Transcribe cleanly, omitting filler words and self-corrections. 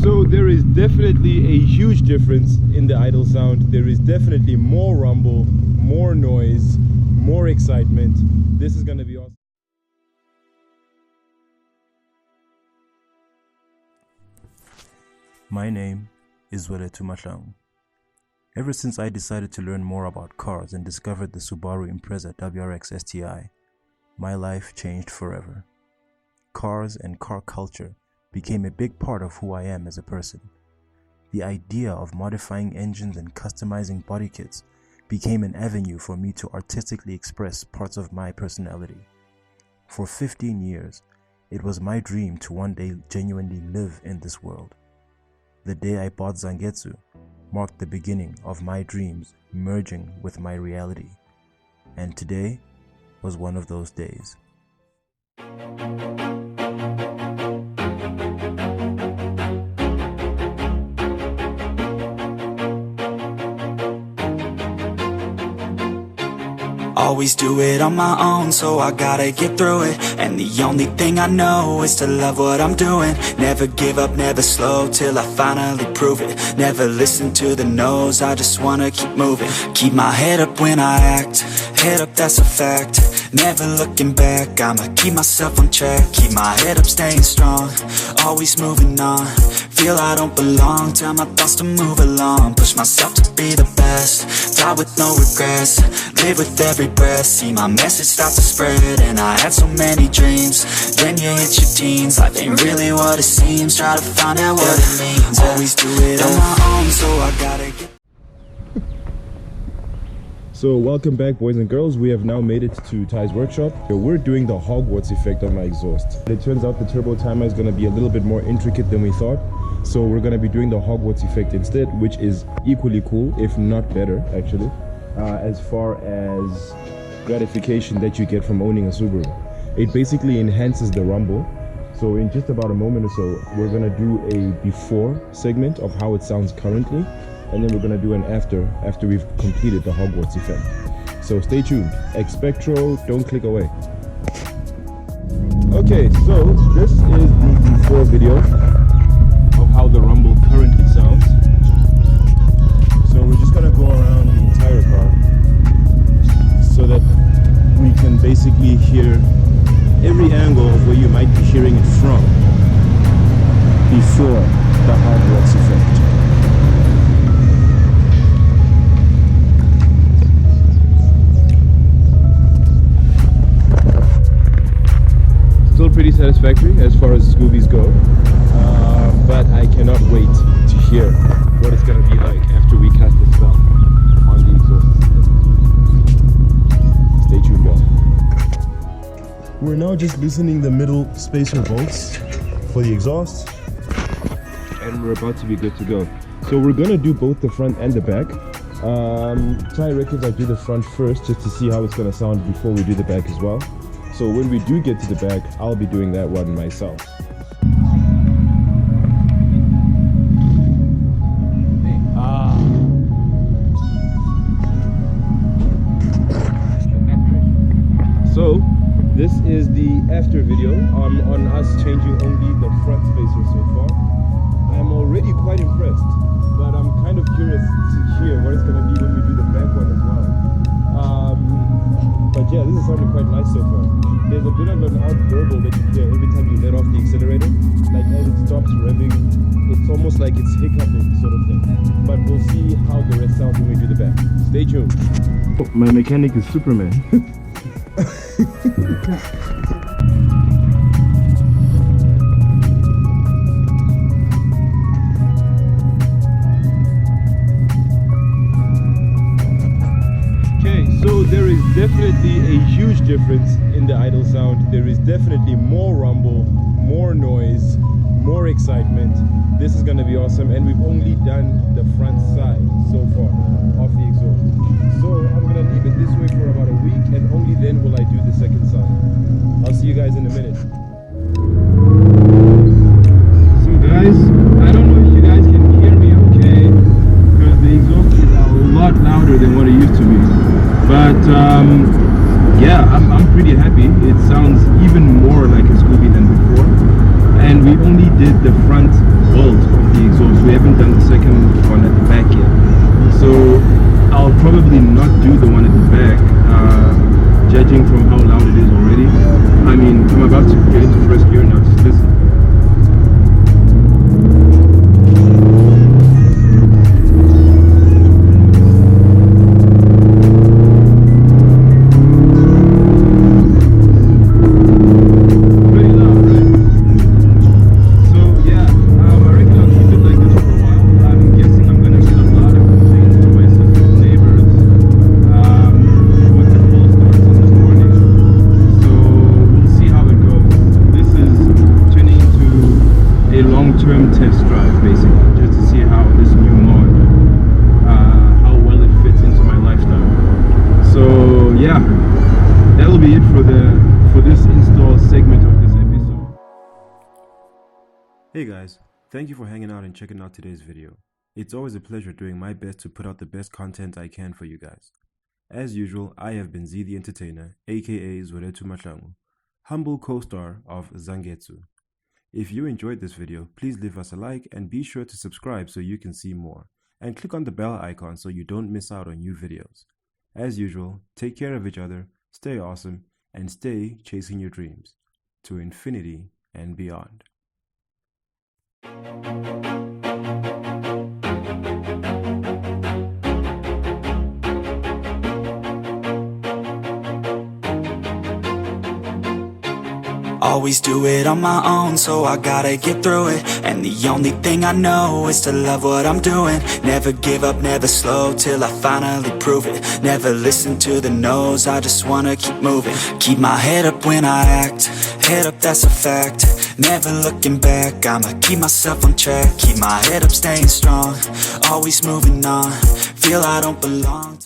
So there is definitely a huge difference in the idle sound. There is definitely more rumble, more noise, more excitement. This is going to be awesome. My name is Weletu Mahlangu. Ever since I decided to learn more about cars and discovered the Subaru Impreza WRX STI, my life changed forever. Cars and car culture became a big part of who I am as a person. The idea of modifying engines and customizing body kits became an avenue for me to artistically express parts of my personality. For 15 years, it was my dream to one day genuinely live in this world. The day I bought Zangetsu marked the beginning of my dreams merging with my reality, and today was one of those days. Always do it on my own, so I gotta get through it. And the only thing I know is to love what I'm doing. Never give up, never slow, till I finally prove it. Never listen to the no's, I just wanna keep moving. Keep my head up when I act, head up, that's a fact. Never looking back, I'ma keep myself on track. Keep my head up, staying strong, always moving on. Feel I don't belong, tell my thoughts to move along. Push myself to be the best, die with no regrets. Live with every breath, see my message start to spread. And I had so many dreams, then you hit your teens. Life ain't really what it seems, try to find out what it means. Always do it on my own, so I gotta get. So welcome back, boys and girls. We have now made it to Ty's workshop. We're doing the Hogwarts effect on my exhaust. It turns out the turbo timer is going to be a little bit more intricate than we thought. So we're going to be doing the Hogwarts effect instead, which is equally cool, if not better, actually, as far as gratification that you get from owning a Subaru. It basically enhances the rumble. So in just about a moment or so, we're going to do a before segment of how it sounds currently. And then we're going to do an after we've completed the Hogwarts effect. So stay tuned. Expectro, don't click away. Okay, so this is the before video of how the rumble currently sounds. So we're just going to go around the entire car so that we can basically hear every angle of where you might be hearing it from before the Hogwarts effect. Still pretty satisfactory as far as Scoobies go, but I cannot wait to hear what it's going to be like after we cast it down on the exhaust system. Stay tuned, y'all. We're now just loosening the middle spacer bolts for the exhaust, and we're about to be good to go. So we're going to do both the front and the back. Ty reckons I do the front first just to see how it's going to sound before we do the back as well. So when we do get to the back, I'll be doing that one myself. So this is the after video on us changing only the front spacer so far. I'm already quite impressed, but I'm kind of curious to hear what it's going to be when we do the back one as well. But yeah, this is sounding quite nice so far. There's a bit of an odd burble that you hear every time you let off the accelerator. Like as it stops revving, it's almost like it's hiccuping sort of thing. But we'll see how the rest sounds when we do the back. Stay tuned. Oh, my mechanic is Superman. So there is definitely a huge difference in the idle sound. There is definitely more rumble, more noise, more excitement. This is going to be awesome, and we've only done the front side so far of the exhaust. So I'm going to leave it this way for about a week, and only then will I do the second side. I'll see you guys in a minute. So guys, I don't know if you guys can hear me okay, because the exhaust is a lot louder than what it used to be. But yeah, I'm pretty happy. It sounds even more like a Scooby than before. And we only did the front bolt of the exhaust. We haven't done the second one at the back yet, so I'll probably not do the one at the back, judging from how loud it is already. I mean, I'm about to get into first gear now, just listen. Test drive, basically, just to see how this new mod, how well it fits into my lifestyle. So yeah, that'll be it for this install segment of this episode. Hey guys, thank you for hanging out and checking out today's video. It's always a pleasure doing my best to put out the best content I can for you guys. As usual, I have been Z the Entertainer, aka Zoretu Mahlangu, humble co-star of Zangetsu. If you enjoyed this video, please leave us a like and be sure to subscribe so you can see more. And click on the bell icon so you don't miss out on new videos. As usual, take care of each other, stay awesome, and stay chasing your dreams to infinity and beyond. Always do it on my own, so I gotta get through it. And the only thing I know is to love what I'm doing. Never give up, never slow, till I finally prove it. Never listen to the no's, I just wanna keep moving. Keep my head up when I act, head up, that's a fact. Never looking back, I'ma keep myself on track. Keep my head up, staying strong, always moving on. Feel I don't belong to